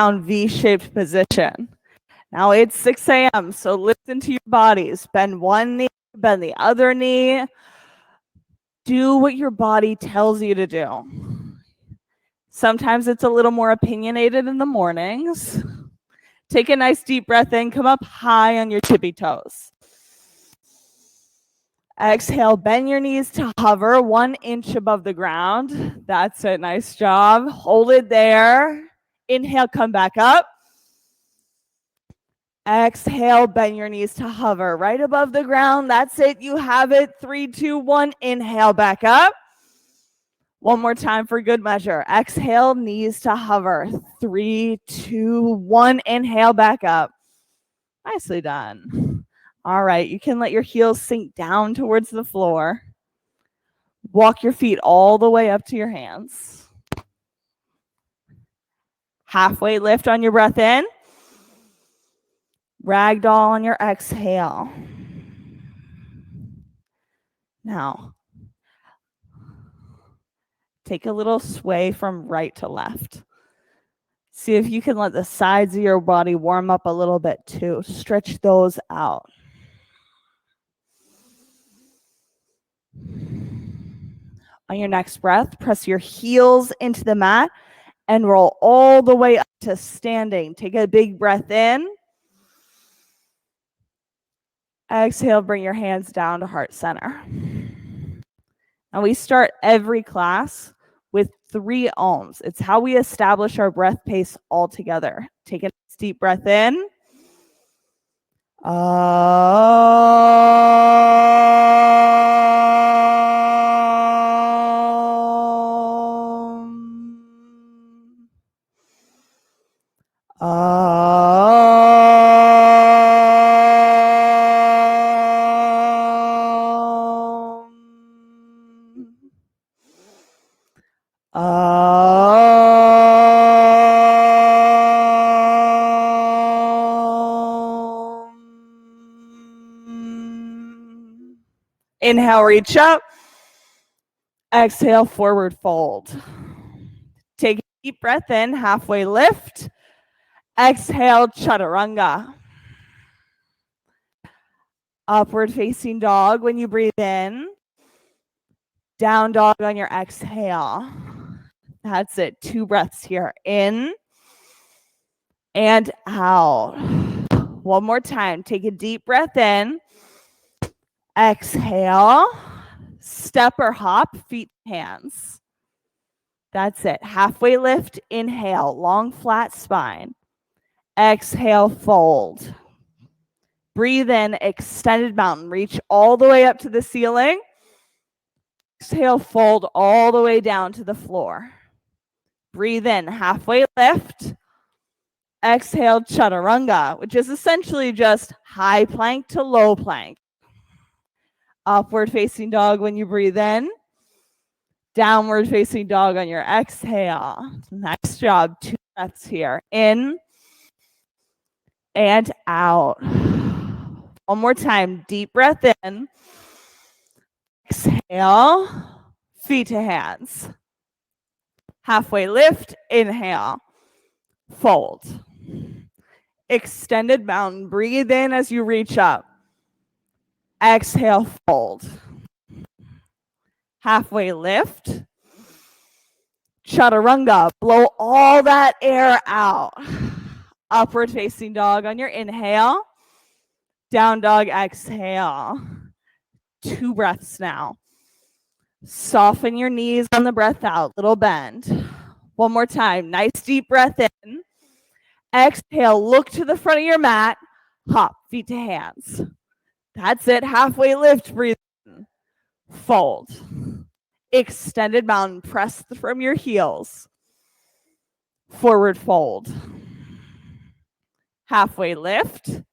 down V-shaped position. Now it's 6 a.m., so listen to your bodies. Bend one knee, bend the other knee. Do what your body tells you to do. Sometimes it's a little more opinionated in the mornings. Take a nice deep breath in, come up high on your tippy toes. Exhale, bend your knees to hover 1 inch above the ground. That's it, nice job. Hold it there. Inhale, come back up. Exhale, bend your knees to hover right above the ground. That's it, you have it. 3, 2, 1, inhale, back up. One more time for good measure. Exhale, knees to hover. 3, 2, 1, inhale, back up. Nicely done. All right, you can let your heels sink down towards the floor. Walk your feet all the way up to your hands. Halfway lift on your breath in. Ragdoll on your exhale. Now, take a little sway from right to left. See if you can let the sides of your body warm up a little bit too. Stretch those out. On your next breath, press your heels into the mat and roll all the way up to standing. Take a big breath in. Exhale, bring your hands down to heart center. And we start every class with 3 ohms. It's how we establish our breath pace all together. Take a deep breath in. Inhale, reach up. Exhale, forward fold. Take a deep breath in, halfway lift. Exhale, chaturanga. Upward facing dog when you breathe in. Down dog on your exhale. That's it. 2 breaths here. In and out. One more time. Take a deep breath in. Exhale. Step or hop, feet, hands. That's it. Halfway lift. Inhale. Long, flat spine. Exhale, fold. Breathe in, extended mountain. Reach all the way up to the ceiling. Exhale, fold all the way down to the floor. Breathe in, halfway lift. Exhale, chaturanga, which is essentially just high plank to low plank. Upward facing dog when you breathe in. Downward facing dog on your exhale. Nice job. 2 breaths here. In and out. One more time. Deep breath in. Exhale. Feet to hands. Halfway lift. Inhale. Fold. Extended mountain. Breathe in as you reach up. Exhale, fold. Halfway lift. Chaturanga. Blow all that air out. Upward facing dog on your inhale. Down dog, exhale. 2 breaths now. Soften your knees on the breath out. Little bend. One more time. Nice deep breath in. Exhale, look to the front of your mat. Hop, feet to hands. That's it. Halfway lift. Breathe in. Fold. Extended mountain. Press from your heels. Forward fold. Halfway lift.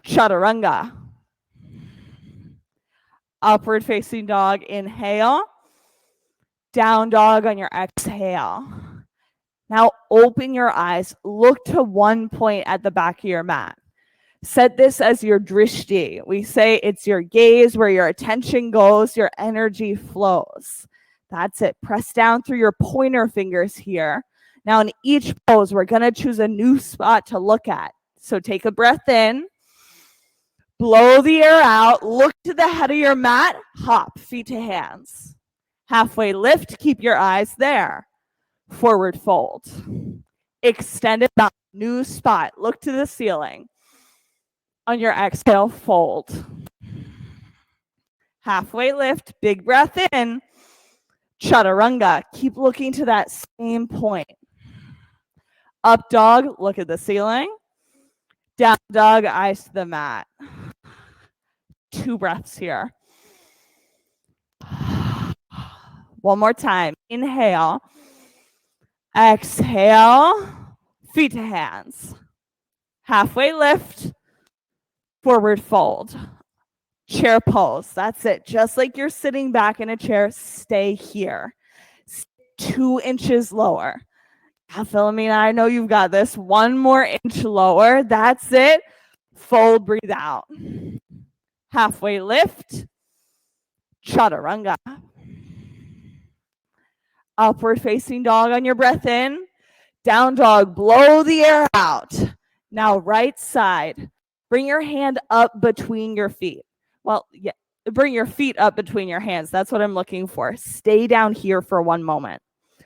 Chaturanga. Upward facing dog. Inhale. Down dog on your exhale. Now open your eyes. Look to one point at the back of your mat. Set this as your drishti. We say it's your gaze, where your attention goes, your energy flows. That's it. Press down through your pointer fingers here. Now in each pose, we're going to choose a new spot to look at. So take a breath in, blow the air out, look to the head of your mat, hop, feet to hands. Halfway lift, keep your eyes there. Forward fold. Extended down, new spot, look to the ceiling. On your exhale, fold. Halfway lift, big breath in. Chaturanga, keep looking to that same point. Up dog, look at the ceiling. Down dog, eyes to the mat. 2 breaths here. One more time. Inhale. Exhale. Feet to hands. Halfway lift. Forward fold. Chair pose. That's it. Just like you're sitting back in a chair, stay here. 2 inches lower. Philomena, I know you've got this. 1 more inch lower. That's it. Fold, breathe out. Halfway lift. Chaturanga. Upward facing dog on your breath in. Down dog, blow the air out. Now right side. Bring your hand up between your feet. Well, yeah, bring your feet up between your hands. That's what I'm looking for. Stay down here for 1 moment. I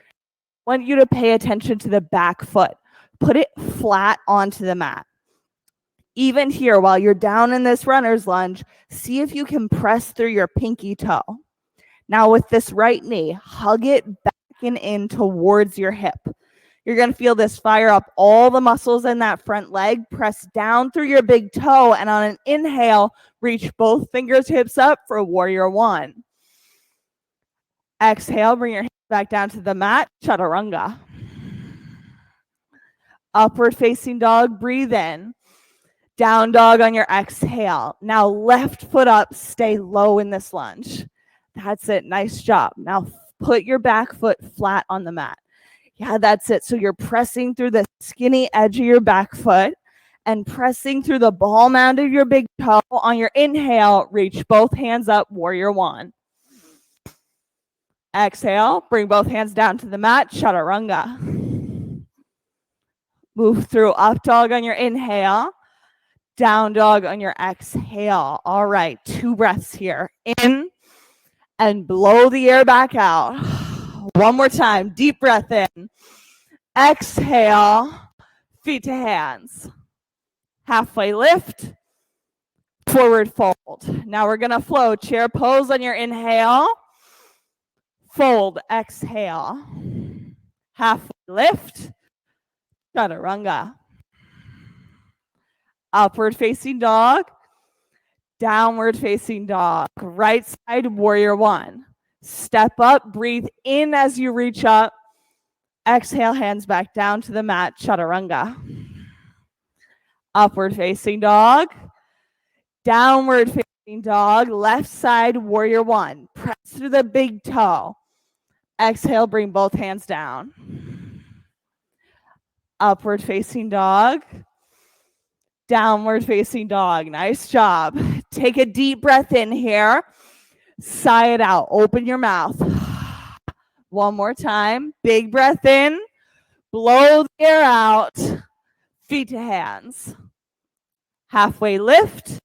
want you to pay attention to the back foot. Put it flat onto the mat. Even here, while you're down in this runner's lunge, see if you can press through your pinky toe. Now with this right knee, hug it back and in towards your hip. You're going to feel this fire up all the muscles in that front leg. Press down through your big toe, and on an inhale, reach both fingertips up for warrior 1. Exhale, bring your hands back down to the mat, chaturanga. Upward facing dog, breathe in. Down dog on your exhale. Now left foot up, stay low in this lunge. That's it, nice job. Now put your back foot flat on the mat. Yeah, that's it. So you're pressing through the skinny edge of your back foot and pressing through the ball mound of your big toe. On your inhale, reach both hands up, warrior 1. Exhale, bring both hands down to the mat, chaturanga. Move through up dog on your inhale, down dog on your exhale. All right, 2 breaths here. In and blow the air back out. 1 more time, deep breath in. Exhale, feet to hands. Halfway lift, forward fold. Now we're going to flow. Chair pose on your inhale. Fold, exhale. Halfway lift, chaturanga. Upward facing dog, downward facing dog. Right side, warrior 1. Step up, breathe in as you reach up. Exhale, hands back down to the mat, chaturanga. Upward facing dog, downward facing dog. Left side, warrior 1. Press through the big toe. Exhale, bring both hands down. Upward facing dog, downward facing dog. Nice job. Take a deep breath in here. Sigh it out. Open your mouth. 1 more time. Big breath in. Blow the air out. Feet to hands. Halfway lift.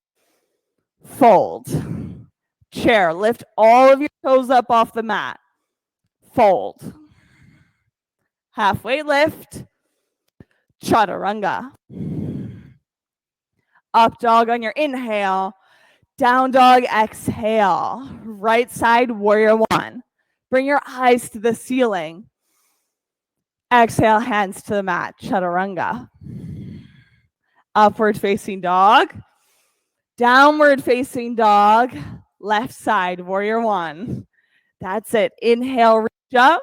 Fold. Chair. Lift all of your toes up off the mat. Fold. Halfway lift. Chaturanga. Up dog on your inhale. Down dog, exhale. Right side, warrior 1. Bring your eyes to the ceiling. Exhale, hands to the mat, chaturanga. Upward facing dog. Downward facing dog. Left side, warrior 1. That's it. Inhale, reach up.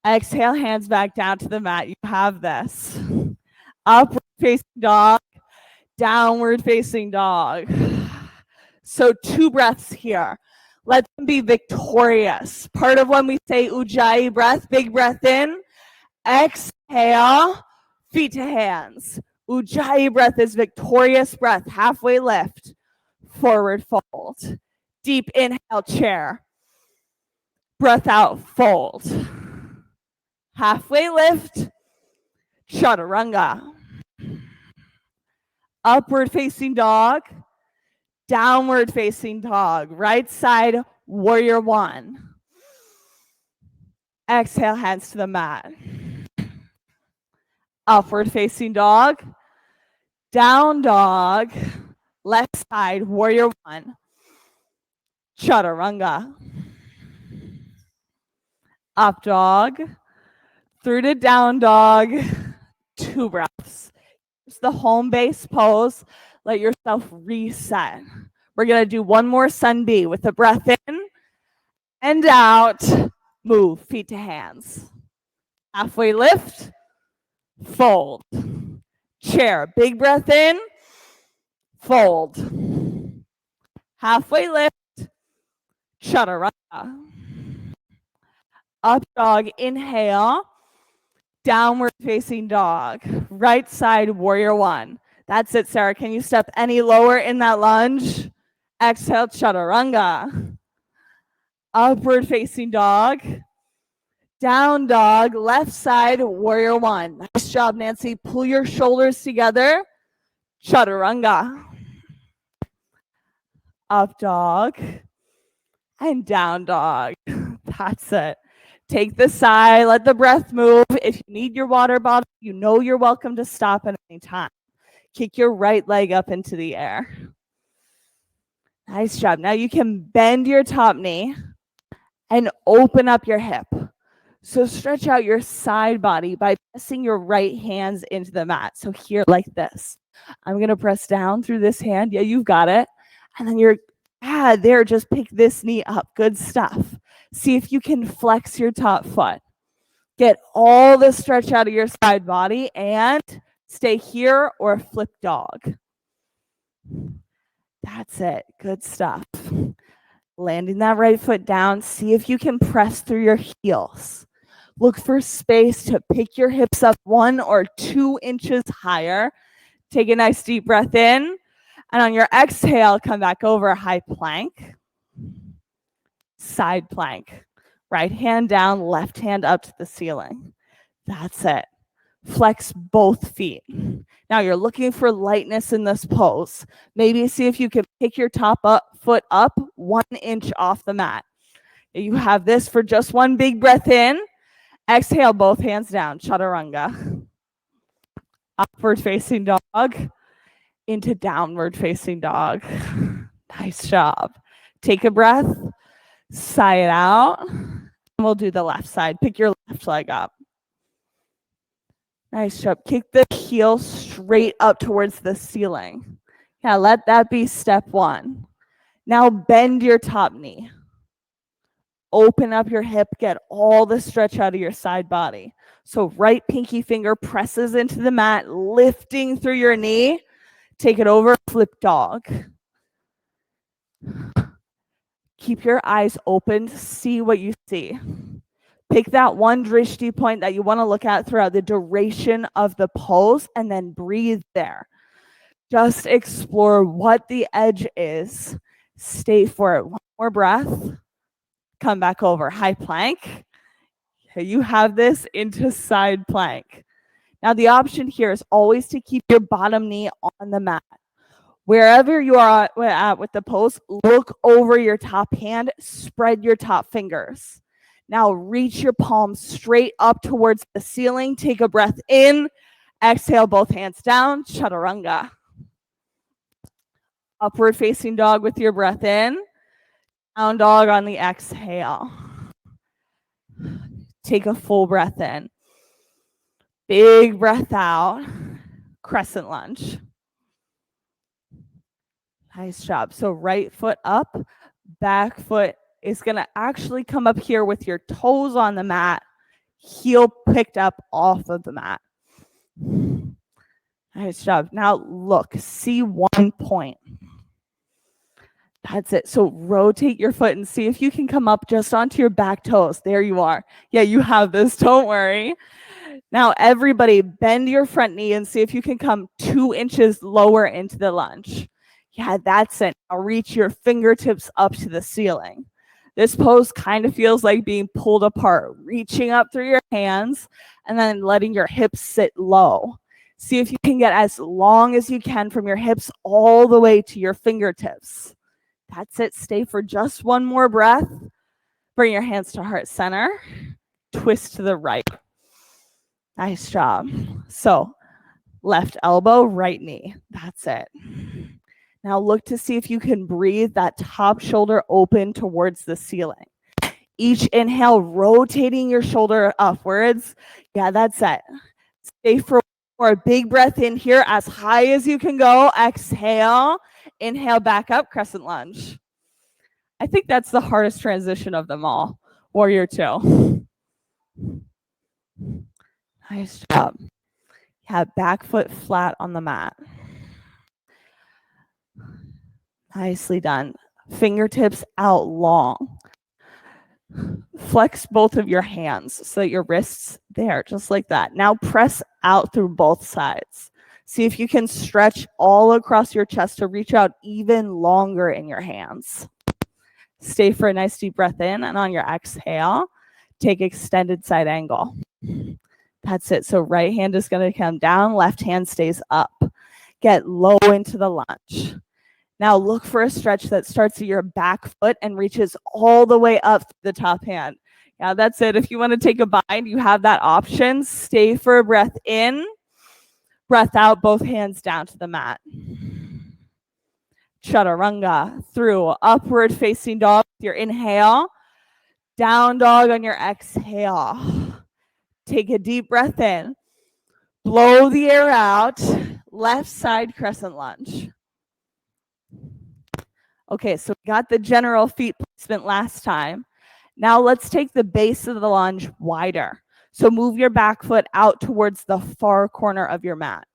Exhale, hands back down to the mat. You have this. Upward facing dog. Downward facing dog. So 2 breaths here. Let them be victorious. Part of when we say Ujjayi breath, big breath in. Exhale, feet to hands. Ujjayi breath is victorious breath. Halfway lift. Forward fold. Deep inhale, chair. Breath out, fold. Halfway lift, chaturanga. Upward facing dog, downward facing dog. Right side, warrior one. Exhale, hands to the mat. Upward facing dog, down dog, left side, warrior one. Chaturanga. Up dog, through to down dog, 2 breaths. It's the home base pose. Let yourself reset. We're going to do one more sun B with the breath in and out. Move, feet to hands. Halfway lift, fold. Chair, big breath in, fold. Halfway lift, chaturanga. Up dog, inhale, downward facing dog. Right side, warrior one. That's it, Sarah. Can you step any lower in that lunge? Exhale, chaturanga. Upward facing dog. Down dog, left side, warrior one. Nice job, Nancy. Pull your shoulders together. Chaturanga. Up dog and down dog. That's it. Take the sigh, let the breath move. If you need your water bottle, you know you're welcome to stop at any time. Kick your right leg up into the air. Nice job. Now you can bend your top knee and open up your hip. So stretch out your side body by pressing your right hands into the mat. So here, like this. I'm going to press down through this hand. Yeah, you've got it. And then you're, there, just pick this knee up. Good stuff. See if you can flex your top foot. Get all the stretch out of your side body and stay here or flip dog. That's it. Good stuff. Landing that right foot down. See if you can press through your heels. Look for space to pick your hips up 1 or 2 inches higher. Take a nice deep breath in. And on your exhale, come back over high plank. Side plank. Right hand down, left hand up to the ceiling. That's it. Flex both feet. Now you're looking for lightness in this pose. Maybe see if you can pick your foot up 1 inch off the mat. You have this for just one big breath in. Exhale, both hands down, chaturanga. Upward facing dog into downward facing dog. Nice job. Take a breath, sigh it out. We'll do the left side. Pick your left leg up. Nice job. Kick the heel straight up towards the ceiling. Yeah, let that be step 1. Now bend your top knee. Open up your hip, get all the stretch out of your side body. So right pinky finger presses into the mat, lifting through your knee. Take it over, flip dog. Keep your eyes open, see what you see. Pick that one drishti point that you want to look at throughout the duration of the pose and then breathe there. Just explore what the edge is. Stay for it. One more breath. Come back over, high plank. You have this into side plank. Now the option here is always to keep your bottom knee on the mat. Wherever you are at with the pose, look over your top hand, spread your top fingers. Now reach your palms straight up towards the ceiling. Take a breath in, exhale, both hands down, chaturanga. Upward facing dog with your breath in. Down dog on the exhale. Take a full breath in. Big breath out. Crescent lunge. Nice job. So right foot up, back foot is going to actually come up here with your toes on the mat, heel picked up off of the mat. Nice job. Now look, see one point. That's it. So rotate your foot and see if you can come up just onto your back toes. There you are. Yeah, you have this. Don't worry. Now, everybody bend your front knee and see if you can come 2 inches lower into the lunge. Yeah, that's it. Now reach your fingertips up to the ceiling. This pose kind of feels like being pulled apart, reaching up through your hands and then letting your hips sit low. See if you can get as long as you can from your hips all the way to your fingertips. That's it. Stay for just one more breath. Bring your hands to heart center. Twist to the right. Nice job. So left elbow, right knee. That's it. Now look to see if you can breathe that top shoulder open towards the ceiling. Each inhale, rotating your shoulder upwards. Yeah, that's it. Stay for more. Big breath in here as high as you can go. Exhale. Inhale back up, crescent lunge. I think that's the hardest transition of them all. Warrior two. Nice job. Yeah, back foot flat on the mat. Nicely done. Fingertips out long. Flex both of your hands so that your wrists there, just like that. Now press out through both sides. See if you can stretch all across your chest to reach out even longer in your hands. Stay for a nice deep breath in, and on your exhale, take extended side angle. That's it. So right hand is going to come down, left hand stays up. Get low into the lunge. Now look for a stretch that starts at your back foot and reaches all the way up to the top hand. Yeah, that's it. If you want to take a bind, you have that option. Stay for a breath in, breath out, both hands down to the mat. Chaturanga through upward facing dog with your inhale, down dog on your exhale. Take a deep breath in, blow the air out, left side crescent lunge. Okay, so we got the general feet placement last time. Now let's take the base of the lunge wider. So move your back foot out towards the far corner of your mat.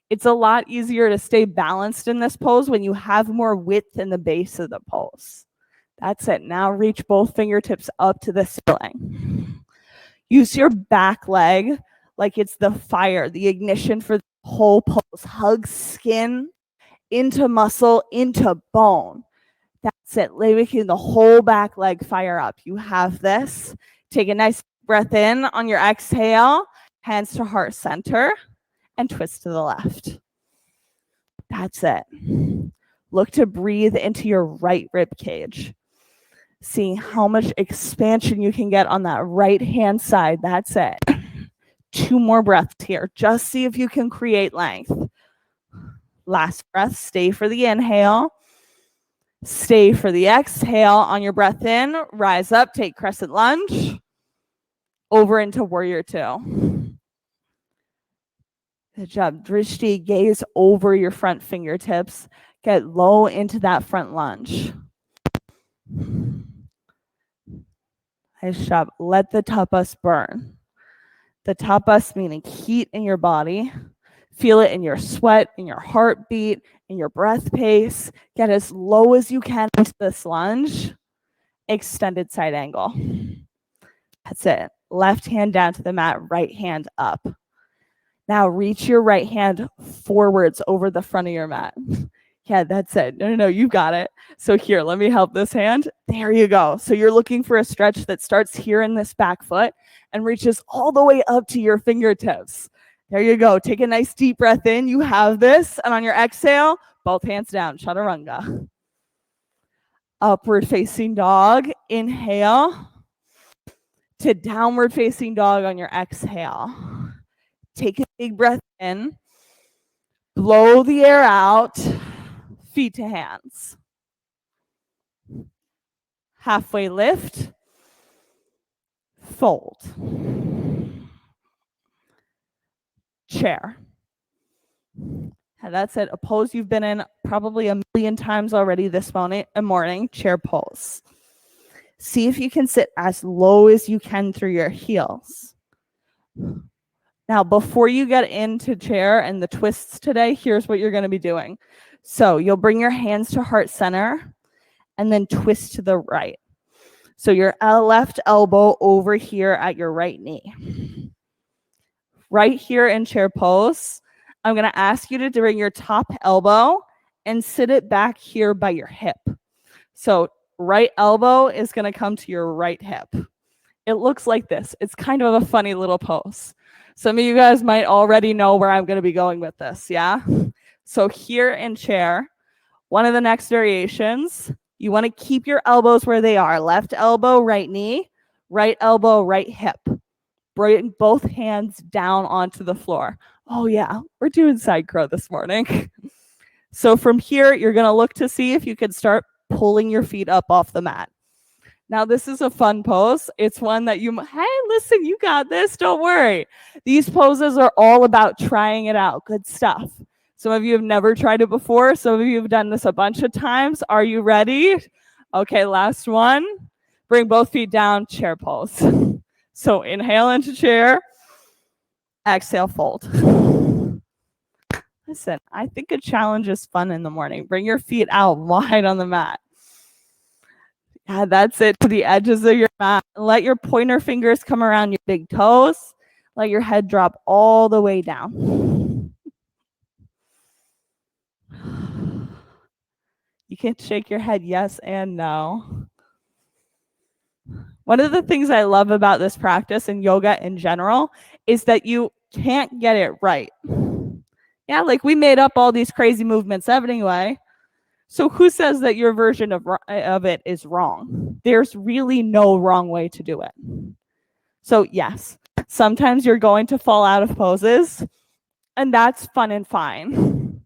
It's a lot easier to stay balanced in this pose when you have more width in the base of the pose. That's it. Now reach both fingertips up to the ceiling. Use your back leg like it's the fire, the ignition for the whole pose. Hug skin into muscle, into bone. That's it. Making the whole back leg fire up. You have this. Take a nice breath in on your exhale. Hands to heart center and twist to the left. That's it. Look to breathe into your right rib cage. Seeing how much expansion you can get on that right hand side. That's it. 2 more breaths here. Just see if you can create length. Last breath. Stay for the inhale. Stay for the exhale. On your breath in, rise up, take crescent lunge, over into warrior two. Good job. Drishti, gaze over your front fingertips. Get low into that front lunge. Nice job. Let the tapas burn. The tapas meaning heat in your body. Feel it in your sweat, in your heartbeat, in your breath pace. Get as low as you can into this lunge. Extended side angle. That's it. Left hand down to the mat, right hand up. Now reach your right hand forwards over the front of your mat. Yeah, that's it. No, you got it. So here, let me help this hand. There you go. So you're looking for a stretch that starts here in this back foot and reaches all the way up to your fingertips. There you go. Take a nice deep breath in. You have this. And on your exhale, both hands down. Chaturanga. Upward facing dog. Inhale to downward facing dog on your exhale. Take a big breath in. Blow the air out. Feet to hands. Halfway lift. Fold. Chair. And that's it. A pose you've been in probably a million times already this morning. Chair pose. See if you can sit as low as you can through your heels. Now, before you get into chair and the twists today, here's what you're going to be doing. So you'll bring your hands to heart center and then twist to the right. So your left elbow over here at your right knee. Right here in chair pose, I'm going to ask you to bring your top elbow and sit it back here by your hip. So right elbow is going to come to your right hip. It looks like this. It's kind of a funny little pose. Some of you guys might already know where I'm going to be going with this, yeah? So here in chair, one of the next variations, you want to keep your elbows where they are. Left elbow, right knee, right elbow, right hip. Bring both hands down onto the floor. Oh yeah, we're doing side crow this morning. So from here, you're going to look to see if you can start pulling your feet up off the mat. Now, this is a fun pose. It's one that hey, listen, you got this. Don't worry. These poses are all about trying it out. Good stuff. Some of you have never tried it before. Some of you have done this a bunch of times. Are you ready? Okay, last one. Bring both feet down, chair pose. So inhale into chair. Exhale, fold. Listen, I think a challenge is fun in the morning. Bring your feet out wide on the mat. Yeah, that's it, to the edges of your mat. Let your pointer fingers come around your big toes. Let your head drop all the way down. You can shake your head yes and no. One of the things I love about this practice and yoga in general is that you can't get it right. Yeah, like we made up all these crazy movements anyway. So who says that your version of it is wrong? There's really no wrong way to do it. So yes, sometimes you're going to fall out of poses, and that's fun and fine.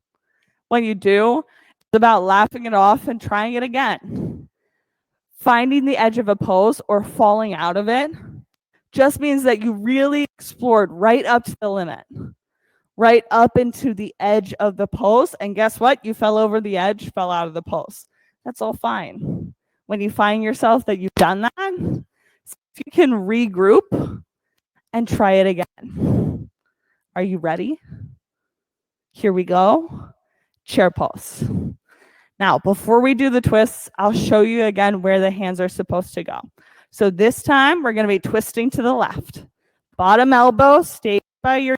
When you do, it's about laughing it off and trying it again. Finding the edge of a pose or falling out of it just means that you really explored right up to the limit, right up into the edge of the pose. And guess what? You fell over the edge, fell out of the pose. That's all fine. When you find yourself that you've done that, if you can regroup and try it again. Are you ready? Here we go. Chair pose. Now, before we do the twists, I'll show you again where the hands are supposed to go. So this time, we're going to be twisting to the left. Bottom elbow stays by your...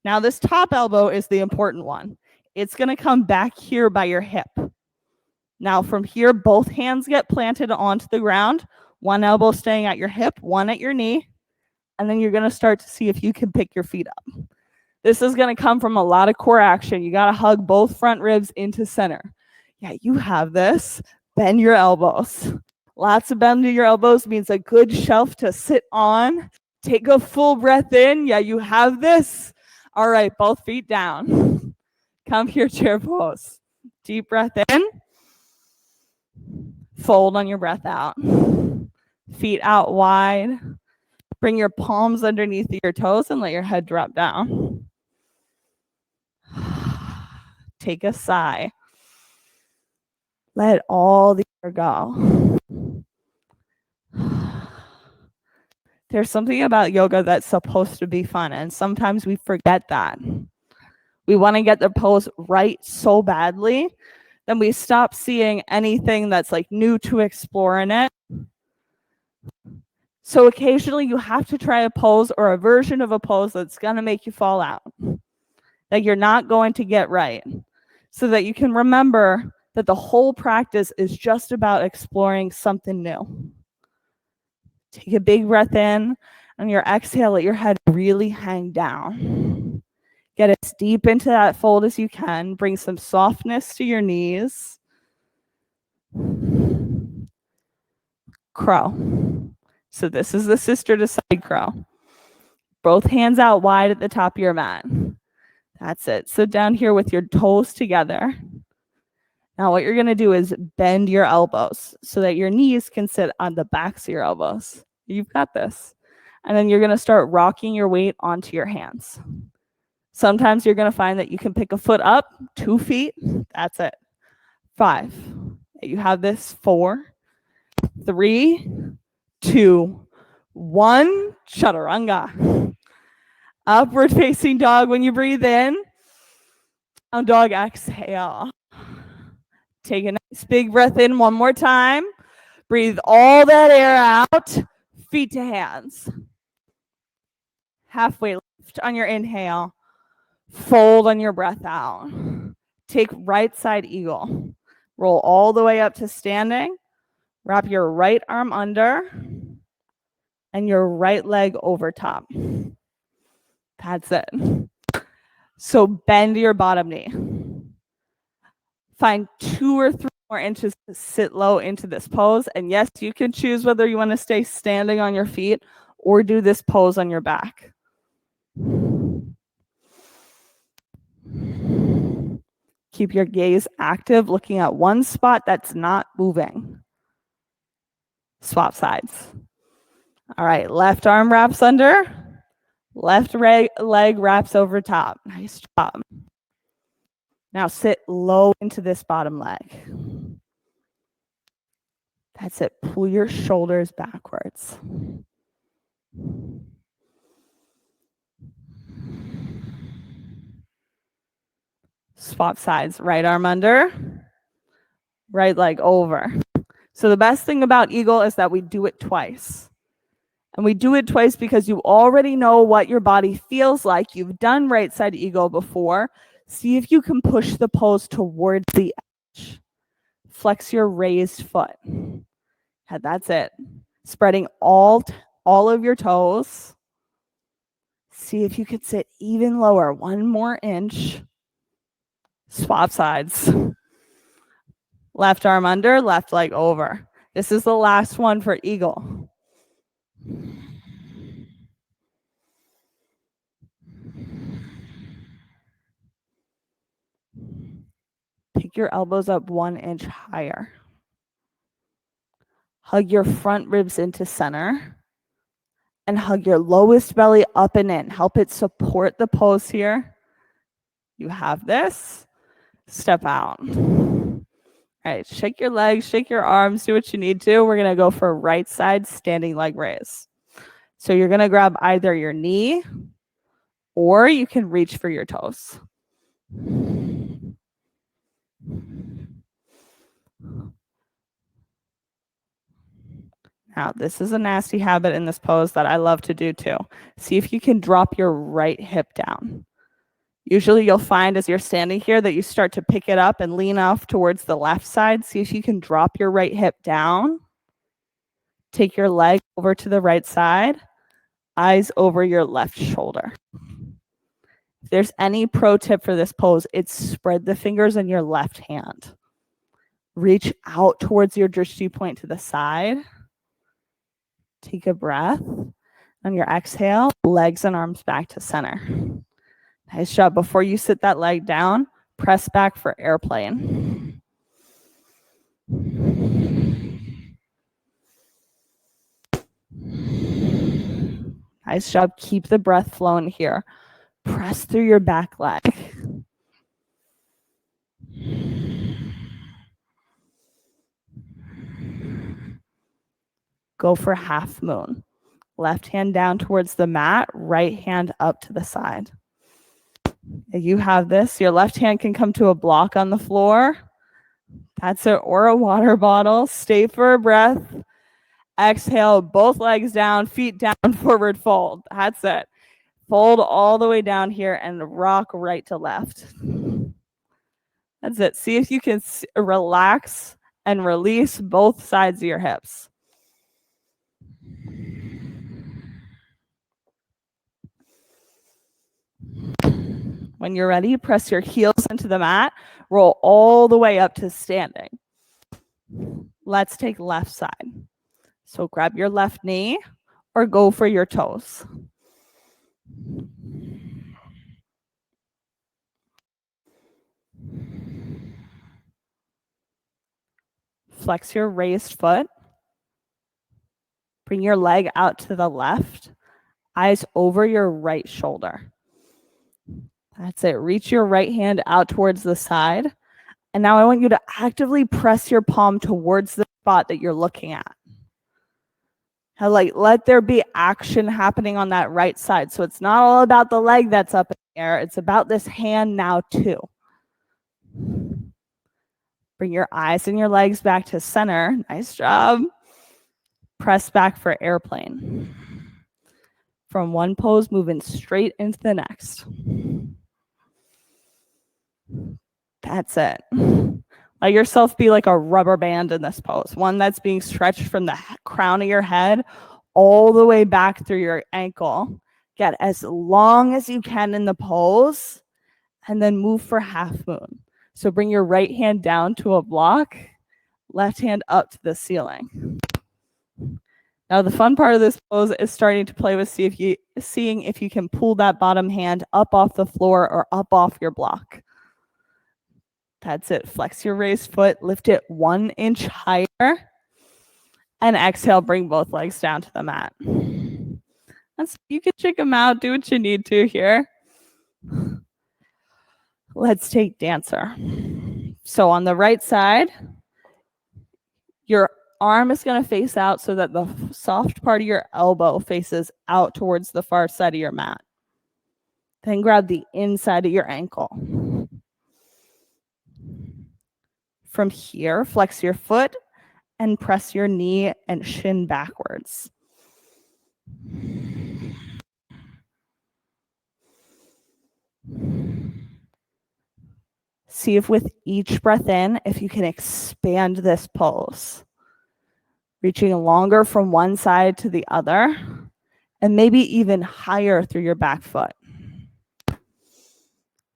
Now, this top elbow is the important one. It's going to come back here by your hip. Now, from here, both hands get planted onto the ground. One elbow staying at your hip, one at your knee. And then you're going to start to see if you can pick your feet up. This is going to come from a lot of core action. You got to hug both front ribs into center. Yeah, you have this. Bend your elbows. Lots of bend to your elbows means a good shelf to sit on. Take a full breath in. Yeah, you have this. All right, both feet down. Come here, chair pose. Deep breath in. Fold on your breath out. Feet out wide. Bring your palms underneath your toes and let your head drop down. Take a sigh. Let all the air go. There's something about yoga that's supposed to be fun, and sometimes we forget that. We want to get the pose right so badly, then we stop seeing anything that's like new to explore in it. So occasionally you have to try a pose or a version of a pose that's going to make you fall out, that you're not going to get right, so that you can remember that the whole practice is just about exploring something new. Take a big breath in. On your exhale, let your head really hang down. Get as deep into that fold as you can. Bring some softness to your knees. Crow. So this is the sister to side crow. Both hands out wide at the top of your mat. That's it. Sit down here with your toes together. Now what you're going to do is bend your elbows so that your knees can sit on the backs of your elbows. You've got this. And then you're going to start rocking your weight onto your hands. Sometimes you're going to find that you can pick a foot up, 2 feet. That's it. 5. You have this. 4, 3, 2, 1. Chaturanga. Upward facing dog when you breathe in. Down dog, exhale. Take a nice big breath in one more time. Breathe all that air out. Feet to hands. Halfway lift on your inhale. Fold on your breath out. Take right side eagle. Roll all the way up to standing. Wrap your right arm under and your right leg over top. That's it. So bend your bottom knee. Find 2 or 3 more inches to sit low into this pose. And yes, you can choose whether you want to stay standing on your feet or do this pose on your back. Keep your gaze active, looking at one spot that's not moving. Swap sides. All right, left arm wraps under, left leg wraps over top. Nice job. Now sit low into this bottom leg. That's it. Pull your shoulders backwards. Swap sides. Right arm under, right leg over. So the best thing about Eagle is that we do it twice. And we do it twice because you already know what your body feels like. You've done right side Eagle before. See if you can push the pose towards the edge. Flex your raised foot. Yeah, that's it. Spreading all of your toes. See if you could sit even lower. 1 more inch. Swap sides. Left arm under, left leg over. This is the last one for Eagle. Pick your elbows up 1 inch higher. Hug your front ribs into center. And hug your lowest belly up and in. Help it support the pose here. You have this. Step out. All right, shake your legs, shake your arms, do what you need to. We're going to go for right side standing leg raise. So you're going to grab either your knee or you can reach for your toes. Now, this is a nasty habit in this pose that I love to do too. See if you can drop your right hip down. Usually you'll find as you're standing here that you start to pick it up and lean off towards the left side. See if you can drop your right hip down. Take your leg over to the right side. Eyes over your left shoulder. If there's any pro tip for this pose, it's spread the fingers in your left hand. Reach out towards your drishti point to the side. Take a breath. On your exhale, legs and arms back to center. Nice job. Before you sit that leg down, press back for airplane. Nice job. Keep the breath flowing here. Press through your back leg. Go for half moon. Left hand down towards the mat, right hand up to the side. You have this. Your left hand can come to a block on the floor. That's it. Or a water bottle. Stay for a breath. Exhale, both legs down, feet down, forward fold. That's it. Fold all the way down here and rock right to left. That's it. See if you can relax and release both sides of your hips. When you're ready, press your heels into the mat. Roll all the way up to standing. Let's take left side. So grab your left knee or go for your toes. Flex your raised foot. Bring your leg out to the left. Eyes over your right shoulder. That's it. Reach your right hand out towards the side. And now I want you to actively press your palm towards the spot that you're looking at. Let there be action happening on that right side. So it's not all about the leg that's up in the air. It's about this hand now too. Bring your eyes and your legs back to center. Nice job. Press back for airplane. From one pose, moving straight into the next. That's it. Let yourself be like a rubber band in this pose, one that's being stretched from the crown of your head all the way back through your ankle. Get as long as you can in the pose, and then move for half moon. So bring your right hand down to a block, left hand up to the ceiling. Now the fun part of this pose is starting to play with seeing if you can pull that bottom hand up off the floor or up off your block. That's it. Flex your raised foot, lift it 1 inch higher, and exhale, bring both legs down to the mat. You can check them out, do what you need to here. Let's take dancer. So on the right side, your arm is going to face out so that the soft part of your elbow faces out towards the far side of your mat. Then grab the inside of your ankle. From here, flex your foot and press your knee and shin backwards. See if with each breath in, if you can expand this pose, reaching longer from one side to the other, and maybe even higher through your back foot.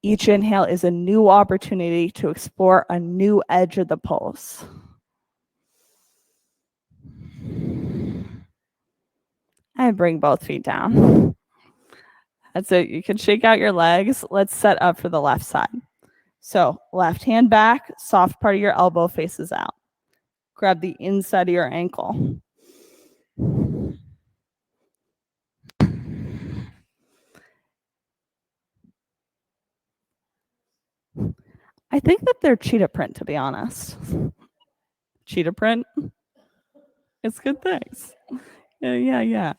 Each inhale is a new opportunity to explore a new edge of the pose. And bring both feet down. That's it. You can shake out your legs. Let's set up for the left side. So left hand back, soft part of your elbow faces out. Grab the inside of your ankle. I think that they're cheetah print, to be honest. Cheetah print? It's good things. Yeah.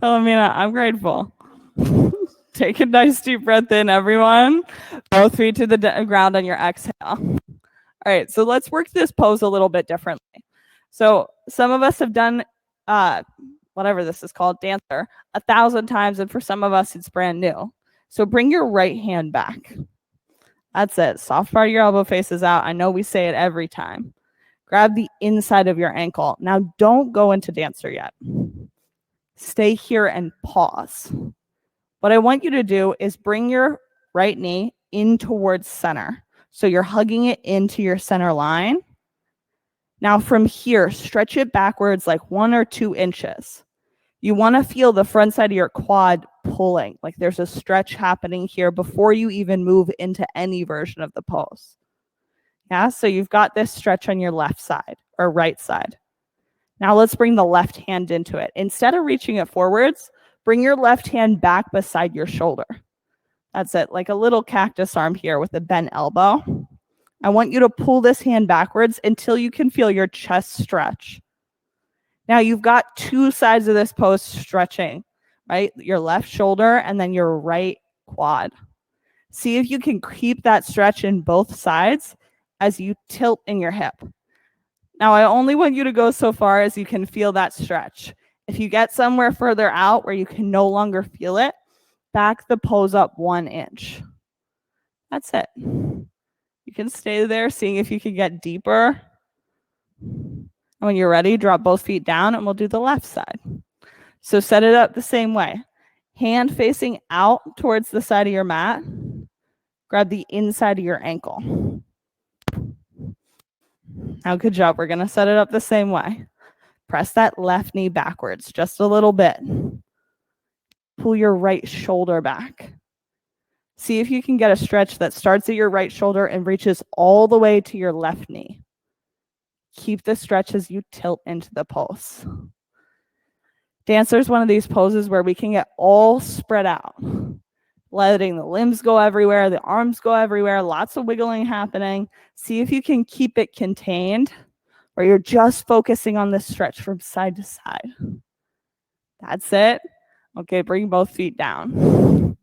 Philomena, I'm grateful. Take a nice deep breath in, everyone. Both feet to the ground on your exhale. All right, so let's work this pose a little bit differently. So some of us have done whatever this is called, dancer, 1,000 times, and for some of us, it's brand new. So bring your right hand back. That's it. Soft part of your elbow faces out. I know we say it every time. Grab the inside of your ankle. Now, don't go into dancer yet. Stay here and pause. What I want you to do is bring your right knee in towards center. So you're hugging it into your center line. Now from here, stretch it backwards like 1 or 2 inches. You want to feel the front side of your quad pulling, like there's a stretch happening here before you even move into any version of the pose. Yeah, so you've got this stretch on your left side or right side. Now let's bring the left hand into it. Instead of reaching it forwards, bring your left hand back beside your shoulder. That's it, like a little cactus arm here with a bent elbow. I want you to pull this hand backwards until you can feel your chest stretch. Now you've got 2 sides of this pose stretching, right? Your left shoulder and then your right quad. See if you can keep that stretch in both sides as you tilt in your hip. Now I only want you to go so far as you can feel that stretch. If you get somewhere further out where you can no longer feel it, back the pose up 1 inch. That's it. You can stay there, seeing if you can get deeper. When you're ready, drop both feet down and we'll do the left side. So set it up the same way. Hand facing out towards the side of your mat. Grab the inside of your ankle. Now, good job. We're going to set it up the same way. Press that left knee backwards just a little bit. Pull your right shoulder back. See if you can get a stretch that starts at your right shoulder and reaches all the way to your left knee. Keep the stretch as you tilt into the pose. Dancer is one of these poses where we can get all spread out, letting the limbs go everywhere, the arms go everywhere, lots of wiggling happening. See if you can keep it contained, where you're just focusing on this stretch from side to side. That's it. Okay, bring both feet down.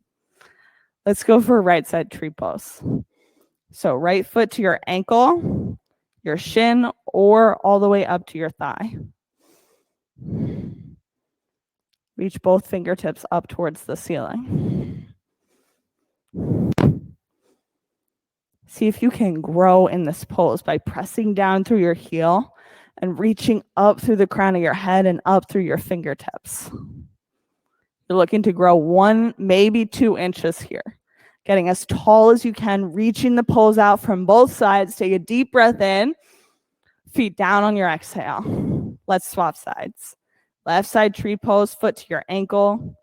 Let's go for a right side tree pose. So right foot to your ankle, your shin, or all the way up to your thigh. Reach both fingertips up towards the ceiling. See if you can grow in this pose by pressing down through your heel and reaching up through the crown of your head and up through your fingertips. You're looking to grow 1, maybe 2 inches here. Getting as tall as you can, reaching the pose out from both sides. Take a deep breath in. Feet down on your exhale. Let's swap sides. Left side tree pose, foot to your ankle,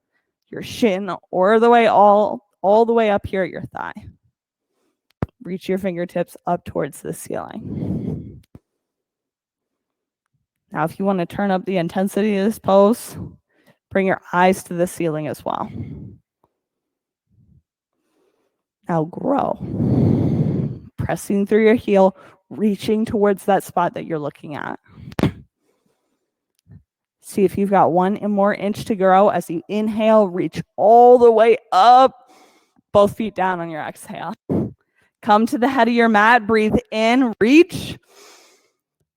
your shin, or the way all the way up here at your thigh. Reach your fingertips up towards the ceiling. Now, if you want to turn up the intensity of this pose, bring your eyes to the ceiling as well. Now grow. Pressing through your heel, reaching towards that spot that you're looking at. See if you've got 1 more inch to grow. As you inhale, reach all the way up. Both feet down on your exhale. Come to the head of your mat. Breathe in, reach.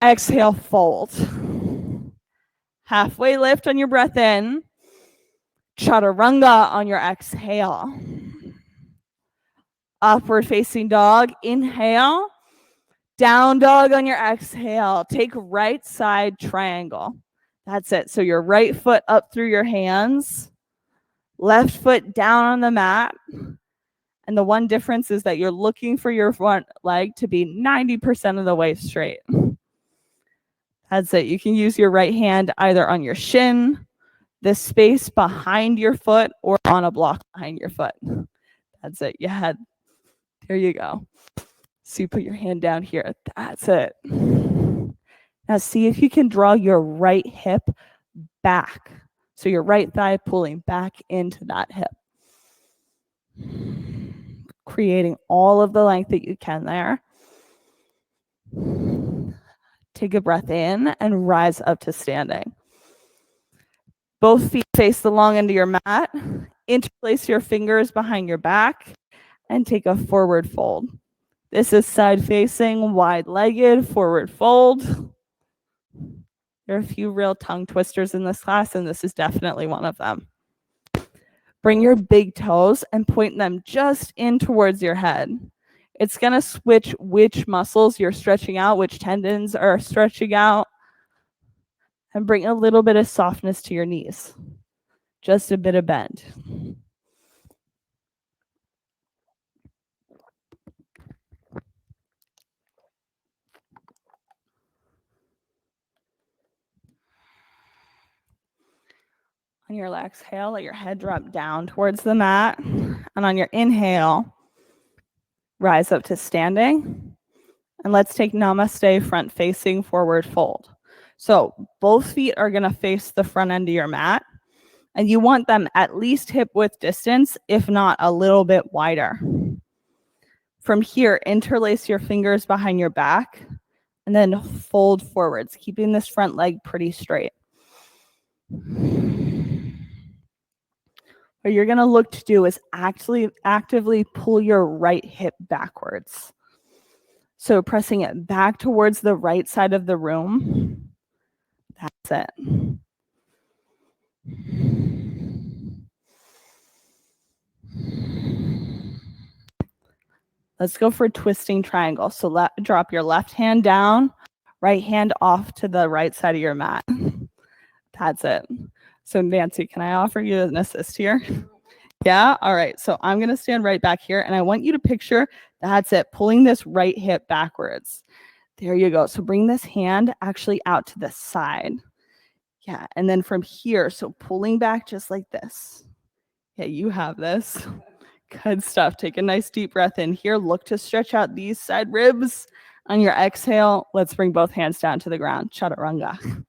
Exhale, fold. Halfway lift on your breath in. Chaturanga on your exhale. Upward facing dog. Inhale. Down dog on your exhale. Take right side triangle. That's it. So your right foot up through your hands. Left foot down on the mat. And the one difference is that you're looking for your front leg to be 90% of the way straight. That's it. You can use your right hand either on your shin, the space behind your foot, or on a block behind your foot. That's it. You had, there you go. So you put your hand down here. That's it. Now see if you can draw your right hip back. So your right thigh pulling back into that hip. Creating all of the length that you can there. Take a breath in and rise up to standing. Both feet face the long end of your mat. Interlace your fingers behind your back and take a forward fold. This is side facing, wide-legged, forward fold. There are a few real tongue twisters in this class, and this is definitely one of them. Bring your big toes and point them just in towards your head. It's going to switch which muscles you're stretching out, which tendons are stretching out, and bring a little bit of softness to your knees. Just a bit of bend. On your exhale, let your head drop down towards the mat. And on your inhale, rise up to standing. And let's take Namaste front facing forward fold. So both feet are going to face the front end of your mat. And you want them at least hip width distance, if not a little bit wider. From here, interlace your fingers behind your back and then fold forwards, keeping this front leg pretty straight. What you're going to look to do is actively pull your right hip backwards. So pressing it back towards the right side of the room. That's it. Let's go for twisting triangle. So drop your left hand down, right hand off to the right side of your mat. That's it. So Nancy, can I offer you an assist here? Yeah? All right. So I'm going to stand right back here, and I want you to picture, that's it, pulling this right hip backwards. There you go. So bring this hand actually out to the side. Yeah. And then from here, so pulling back just like this. Yeah, you have this. Good stuff. Take a nice deep breath in here. Look to stretch out these side ribs. On your exhale, let's bring both hands down to the ground. Chaturanga.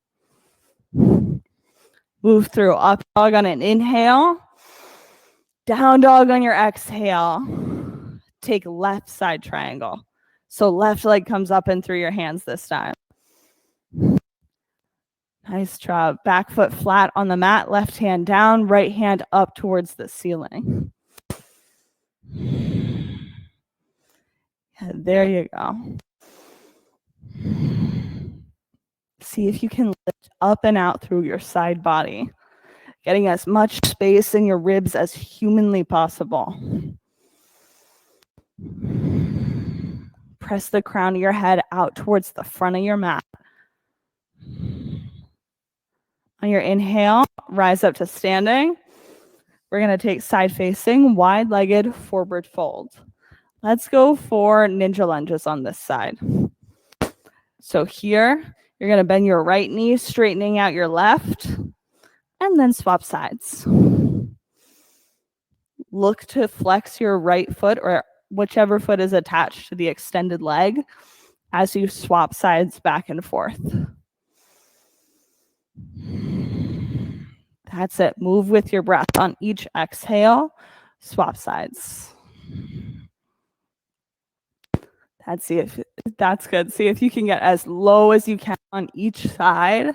Move through up dog on an inhale. Down dog on your exhale. Take left side triangle. So left leg comes up and through your hands this time. Nice job. Back foot flat on the mat. Left hand down. Right hand up towards the ceiling. There you go. See if you can lift up and out through your side body, getting as much space in your ribs as humanly possible. Press the crown of your head out towards the front of your mat. On your inhale, rise up to standing. We're going to take side facing, wide-legged forward fold. Let's go for ninja lunges on this side. So here, you're going to bend your right knee, straightening out your left, and then swap sides. Look to flex your right foot or whichever foot is attached to the extended leg as you swap sides back and forth. That's it. Move with your breath on each exhale. Swap sides. That's good. See if you can get as low as you can on each side.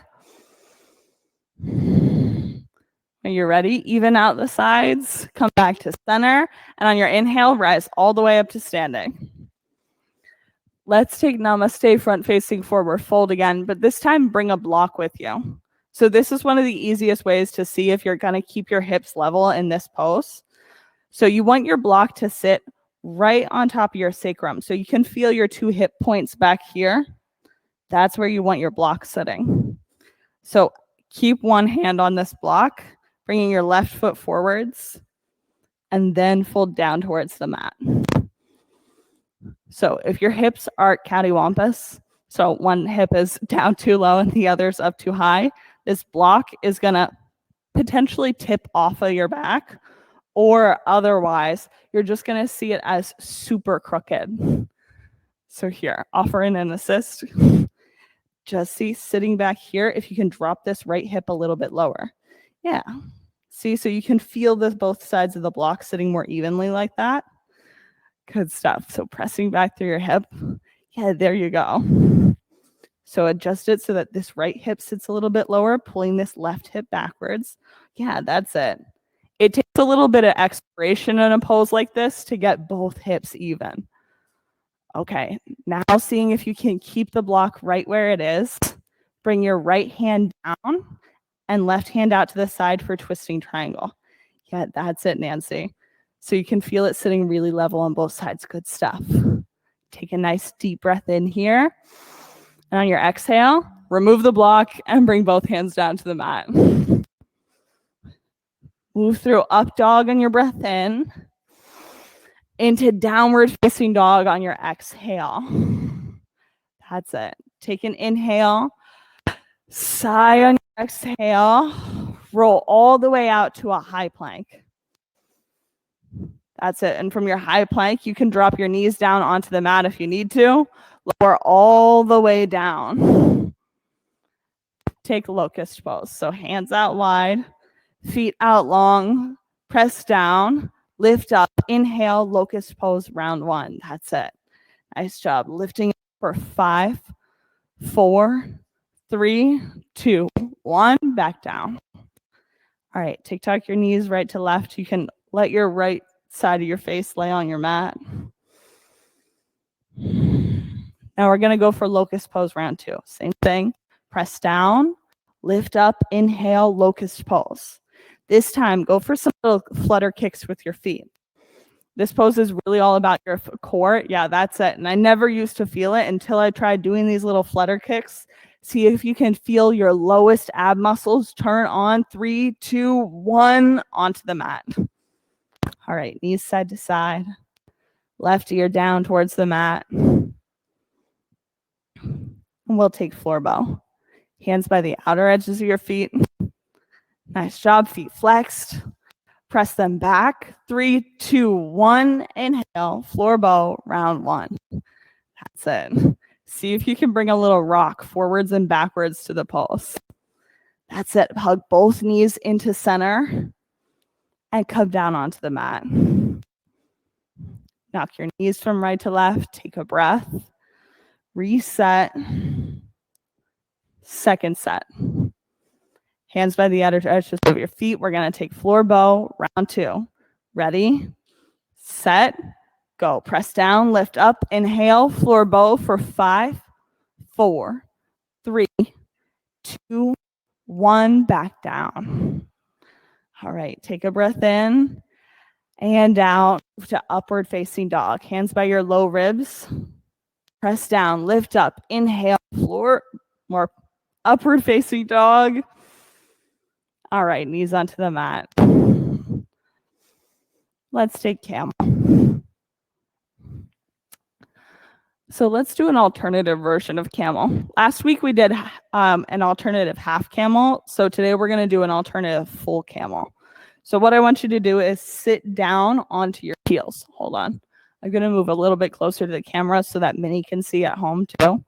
When you're ready, even out the sides, come back to center, and on your inhale, rise all the way up to standing. Let's take namaste, front facing forward fold again, but this time bring a block with you. So this is one of the easiest ways to see if you're going to keep your hips level in this pose. So you want your block to sit right on top of your sacrum. So you can feel your two hip points back here. That's where you want your block sitting. So keep one hand on this block, bringing your left foot forwards, and then fold down towards the mat. So if your hips are cattywampus, so one hip is down too low and the other's up too high, this block is going to potentially tip off of your back, or otherwise, you're just going to see it as super crooked. So here, offering an assist. Just see sitting back here, if you can drop this right hip a little bit lower. Yeah. See, so you can feel both sides of the block sitting more evenly like that. Good stuff. So pressing back through your hip. Yeah, there you go. So adjust it so that this right hip sits a little bit lower, pulling this left hip backwards. Yeah, that's it. It takes a little bit of exploration in a pose like this to get both hips even. Okay, now seeing if you can keep the block right where it is. Bring your right hand down and left hand out to the side for twisting triangle. Yeah, that's it, Nancy. So you can feel it sitting really level on both sides. Good stuff. Take a nice deep breath in here. And on your exhale, remove the block and bring both hands down to the mat. Move through up dog on your breath in, into downward facing dog on your exhale. That's it. Take an inhale, sigh on your exhale, roll all the way out to a high plank. That's it. And from your high plank, you can drop your knees down onto the mat if you need to. Lower all the way down. Take locust pose. So hands out wide, feet out long, press down, lift up, inhale, locust pose, round one. That's it. Nice job. Lifting up for 5, 4, 3, 2, 1, back down. All right, tuck your knees right to left. You can let your right side of your face lay on your mat. Now we're going to go for locust pose round 2. Same thing. Press down, lift up, inhale, locust pose. This time, go for some little flutter kicks with your feet. This pose is really all about your core. Yeah, that's it. And I never used to feel it until I tried doing these little flutter kicks. See if you can feel your lowest ab muscles turn on. 3, 2, 1, onto the mat. All right, knees side to side. Left ear down towards the mat. And we'll take floor bow. Hands by the outer edges of your feet. Nice job, feet flexed. Press them back. 3, 2, 1, inhale, floor bow, round 1. That's it. See if you can bring a little rock forwards and backwards to the pulse. That's it. Hug both knees into center and come down onto the mat. Knock your knees from right to left. Take a breath. Reset. Second set. Hands by the outer edges of your feet. We're going to take floor bow, round 2. Ready, set, go. Press down, lift up, inhale, floor bow for 5, 4, 3, 2, 1, back down. All right, take a breath in and out to upward facing dog. Hands by your low ribs. Press down, lift up, inhale, floor, more upward facing dog. All right, knees onto the mat. Let's take camel. So let's do an alternative version of camel. Last week we did an alternative half camel. So today we're going to do an alternative full camel. So what I want you to do is sit down onto your heels. Hold on. I'm going to move a little bit closer to the camera so that Minnie can see at home too.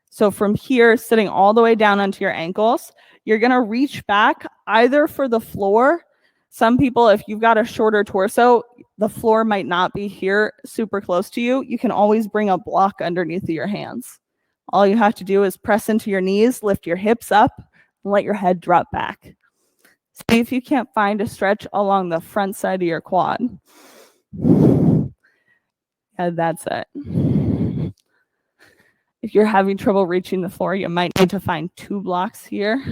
So from here, sitting all the way down onto your ankles, you're going to reach back either for the floor. Some people, if you've got a shorter torso, the floor might not be here super close to you. You can always bring a block underneath your hands. All you have to do is press into your knees, lift your hips up, and let your head drop back. See if you can't find a stretch along the front side of your quad. And that's it. If you're having trouble reaching the floor, you might need to find 2 blocks here.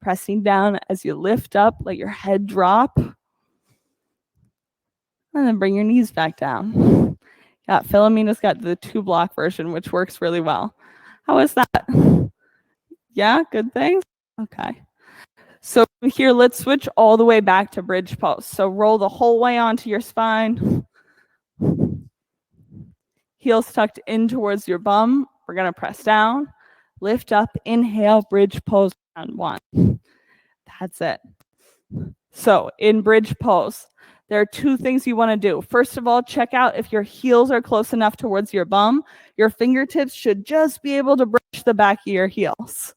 Pressing down as you lift up, let your head drop. And then bring your knees back down. Yeah, Philomena's got the 2-block version, which works really well. How is that? Yeah, good thing? Okay. So here, let's switch all the way back to bridge pose. So roll the whole way onto your spine. Heels tucked in towards your bum. We're going to press down. Lift up, inhale, bridge pose on 1. That's it. So in bridge pose, there are 2 things you want to do. First of all, check out if your heels are close enough towards your bum. Your fingertips should just be able to brush the back of your heels.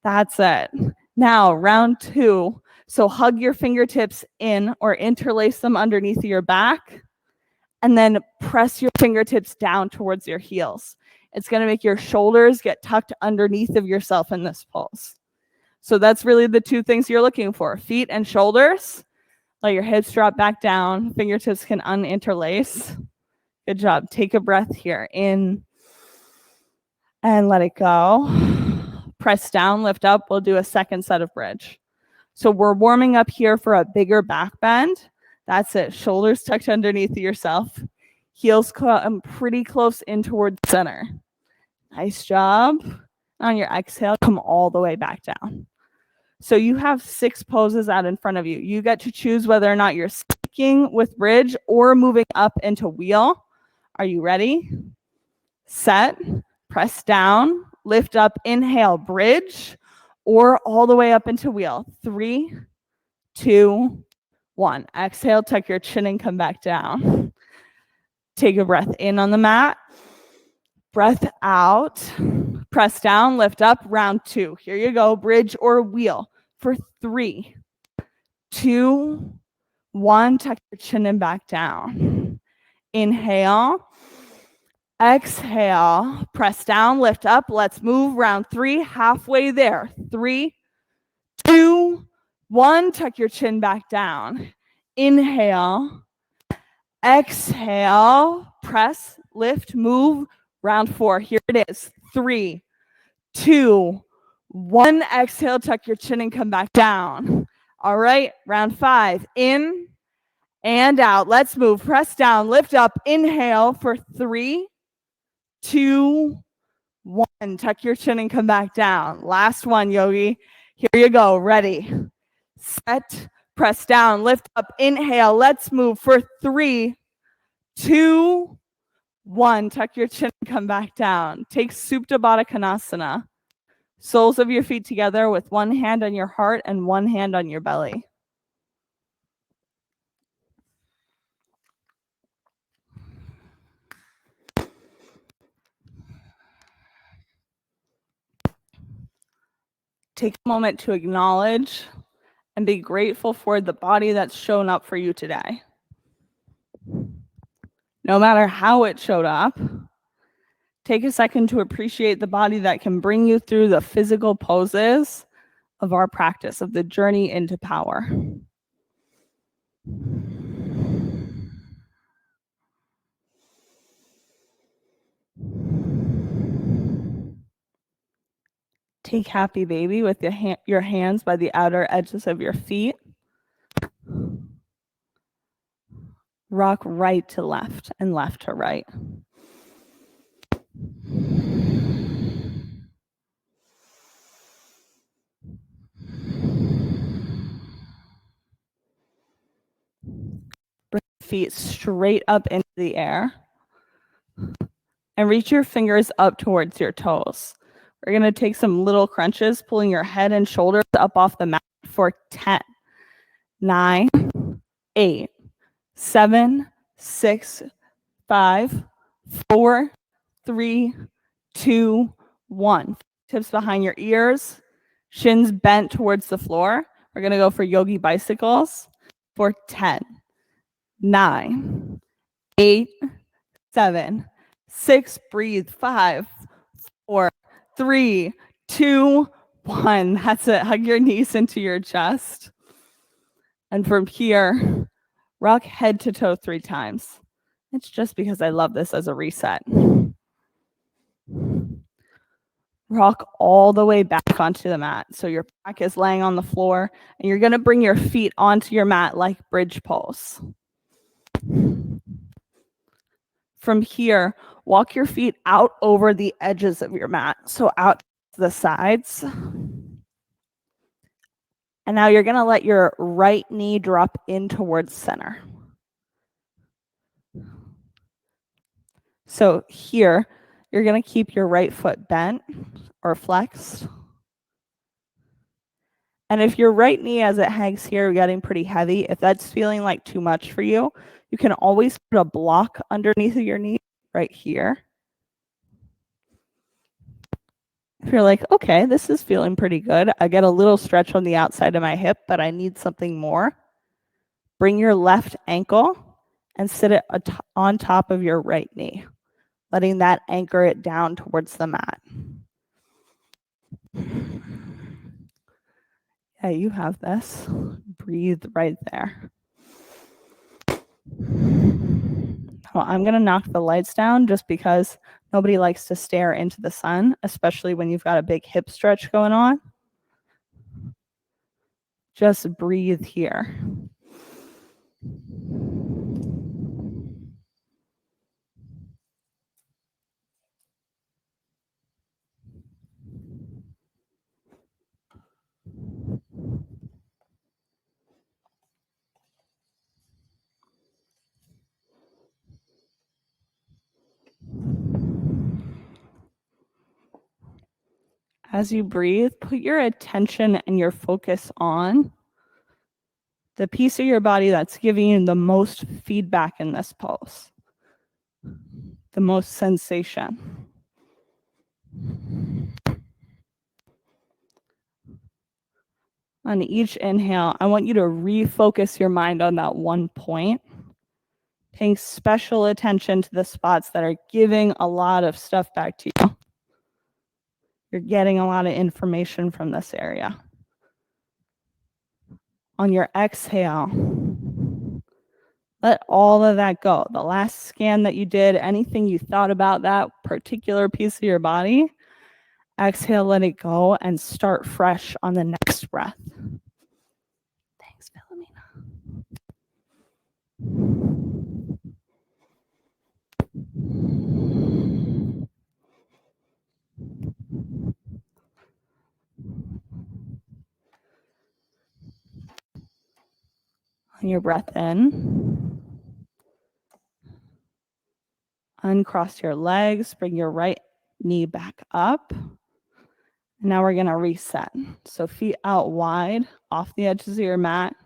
That's it. Now, round 2. So hug your fingertips in or interlace them underneath your back. And then press your fingertips down towards your heels. It's going to make your shoulders get tucked underneath of yourself in this pose. So that's really the 2 things you're looking for. Feet and shoulders. Let your hips drop back down. Fingertips can uninterlace. Good job. Take a breath here. In and let it go. Press down, lift up. We'll do a second set of bridge. So we're warming up here for a bigger back bend. That's it. Shoulders tucked underneath yourself. Heels come pretty close in towards center. Nice job. On your exhale, come all the way back down. So you have 6 poses out in front of you. You get to choose whether or not you're sticking with bridge or moving up into wheel. Are you ready? Set. Press down. Lift up. Inhale. Bridge. Or all the way up into wheel. 3, 2, 1. Exhale. Tuck your chin and come back down. Take a breath in on the mat. Breath out. Press down, lift up, round 2. Here you go, bridge or wheel for 3, 2, 1. Tuck your chin and back down. Inhale. Exhale. Press down, lift up. Let's move round 3, halfway there. 3, 2, 1. Tuck your chin back down. Inhale. Exhale. Press, lift, move. Round 4. Here it is. 3, 2, 1. Exhale, tuck your chin and come back down. All right, round 5. In and out. Let's move. Press down, lift up. Inhale for 3, 2, 1. Tuck your chin and come back down. Last one, yogi. Here you go. Ready. Set. Press down, lift up. Inhale. Let's move for 3, 2, 1. Tuck your chin and come back down. Take Supta Baddha Konasana. Soles of your feet together with one hand on your heart and one hand on your belly. Take a moment to acknowledge and be grateful for the body that's shown up for you today. No matter how it showed up, take a second to appreciate the body that can bring you through the physical poses of our practice, of the journey into power. Take happy baby with your hands by the outer edges of your feet. Rock right to left and left to right. Bring feet straight up into the air and reach your fingers up towards your toes. We're going to take some little crunches, pulling your head and shoulders up off the mat for 10, 9, 8, 7, 6, 5, 4, 3, 2, 1. Tips behind your ears, shins bent towards the floor. We're going to go for yogi bicycles for 10, 9, 8, 7, 6, breathe, 5, 4, 3, 2, 1. That's it. Hug your knees into your chest. And from here, rock head to toe 3 times. It's just because I love this as a reset. Rock all the way back onto the mat. So your back is laying on the floor and you're going to bring your feet onto your mat like bridge pose. From here, walk your feet out over the edges of your mat. So out to the sides. And now you're going to let your right knee drop in towards center. So here, you're going to keep your right foot bent or flexed. And if your right knee as it hangs here getting pretty heavy, if that's feeling like too much for you, you can always put a block underneath of your knee right here. If you're like, okay, this is feeling pretty good. I get a little stretch on the outside of my hip, but I need something more. Bring your left ankle and sit it on top of your right knee, letting that anchor it down towards the mat. Yeah, you have this. Breathe right there. Well, I'm going to knock the lights down just because nobody likes to stare into the sun, especially when you've got a big hip stretch going on. Just breathe here. As you breathe, put your attention and your focus on the piece of your body that's giving you the most feedback in this pose, the most sensation. On each inhale, I want you to refocus your mind on that one point, paying special attention to the spots that are giving a lot of stuff back to you. You're getting a lot of information from this area. On your exhale, let all of that go. The last scan that you did, anything you thought about that particular piece of your body, exhale, let it go, and start fresh on the next breath. Thanks, Philomena. On your breath in, uncross your legs, bring your right knee back up. Now we're going to reset. So feet out wide off the edges of your mat.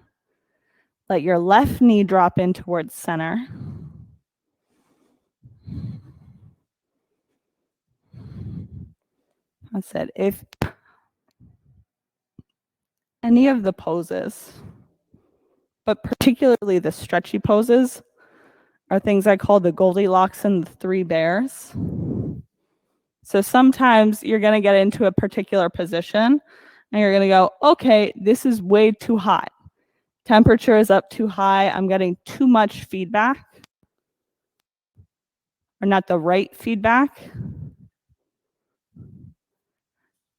Let your left knee drop in towards center. That's it. If any of the poses, but particularly the stretchy poses, are things I call the Goldilocks and the 3 bears. So sometimes you're going to get into a particular position and you're going to go, okay, this is way too hot. Temperature is up too high. I'm getting too much feedback, or not the right feedback.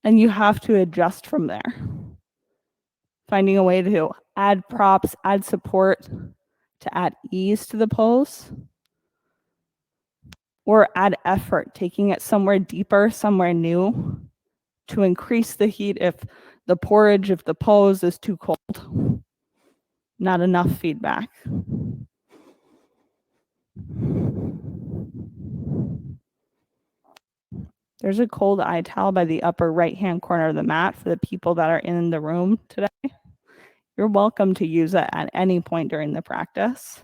And you have to adjust from there. Finding a way to add props, add support, to add ease to the pose, or add effort, taking it somewhere deeper, somewhere new, to increase the heat if the porridge, if the pose is too cold. Not enough feedback. There's a cold eye towel by the upper right-hand corner of the mat for the people that are in the room today. You're welcome to use it at any point during the practice.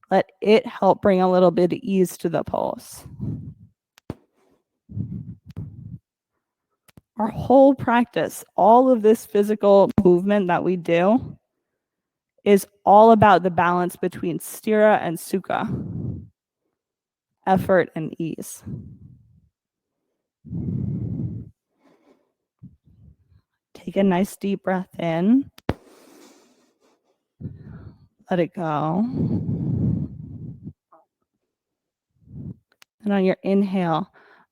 Let it help bring a little bit of ease to the pose. Our whole practice, all of this physical movement that we do, is all about the balance between stira and sukha, effort and ease. Take a nice deep breath in. Let it go. And on your inhale,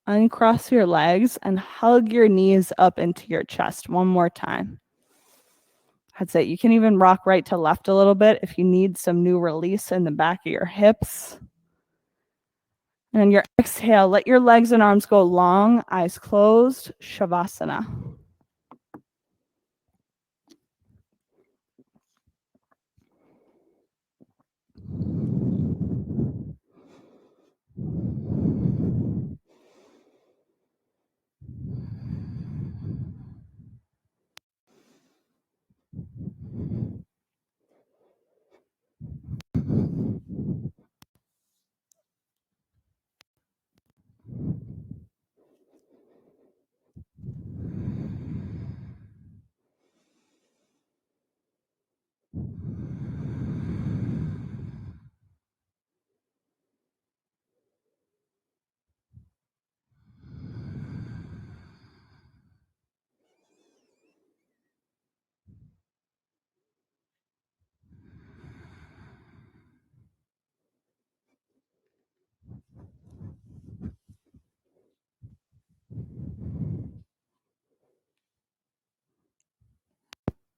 uncross your legs and hug your knees up into your chest one more time. That's it. You can even rock right to left a little bit if you need some new release in the back of your hips. And on your exhale, let your legs and arms go long, eyes closed, Shavasana.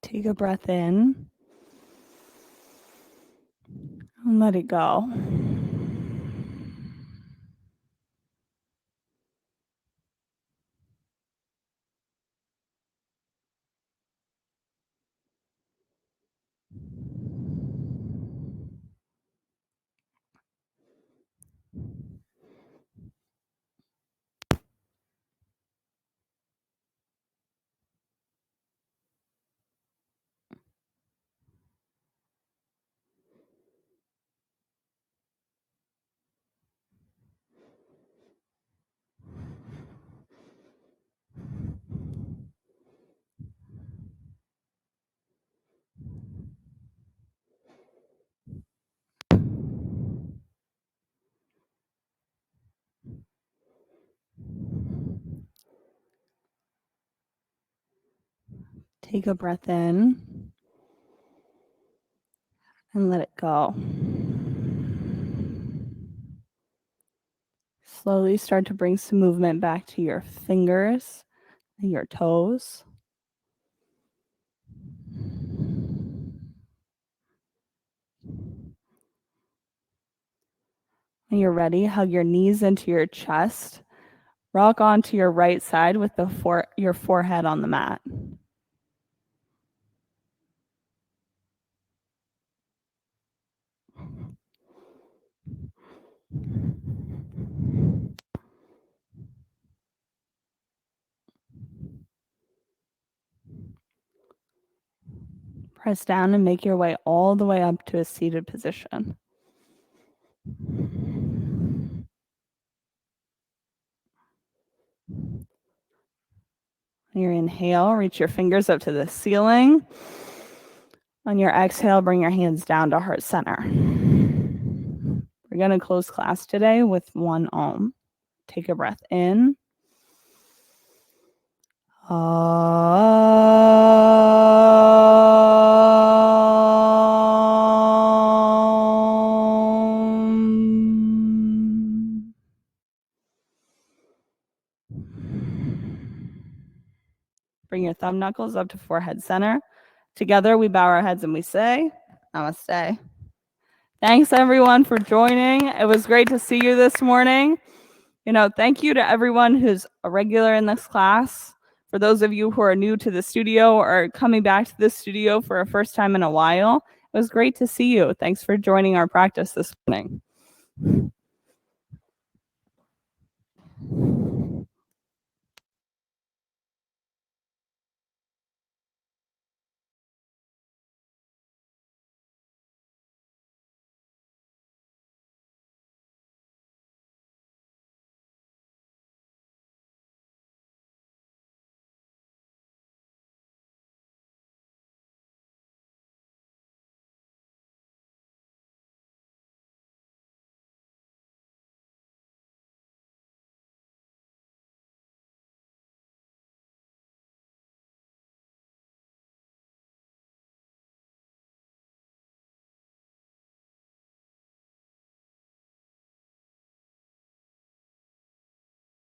Take a breath in and let it go. Take a breath in and let it go. Slowly start to bring some movement back to your fingers and your toes. When you're ready, hug your knees into your chest. Rock onto your right side with your forehead on the mat. Press down and make your way all the way up to a seated position. On your inhale, reach your fingers up to the ceiling. On your exhale, bring your hands down to heart center. We're going to close class today with one Om. Take a breath in. Bring your thumb knuckles up to forehead center Together, we bow our heads and we say, Namaste. Thanks, everyone, for joining. It was great to see you this morning. Thank you to everyone who's a regular in this class. For those of you who are new to the studio or coming back to the studio for a first time in a while, it was great to see you. Thanks for joining our practice this morning.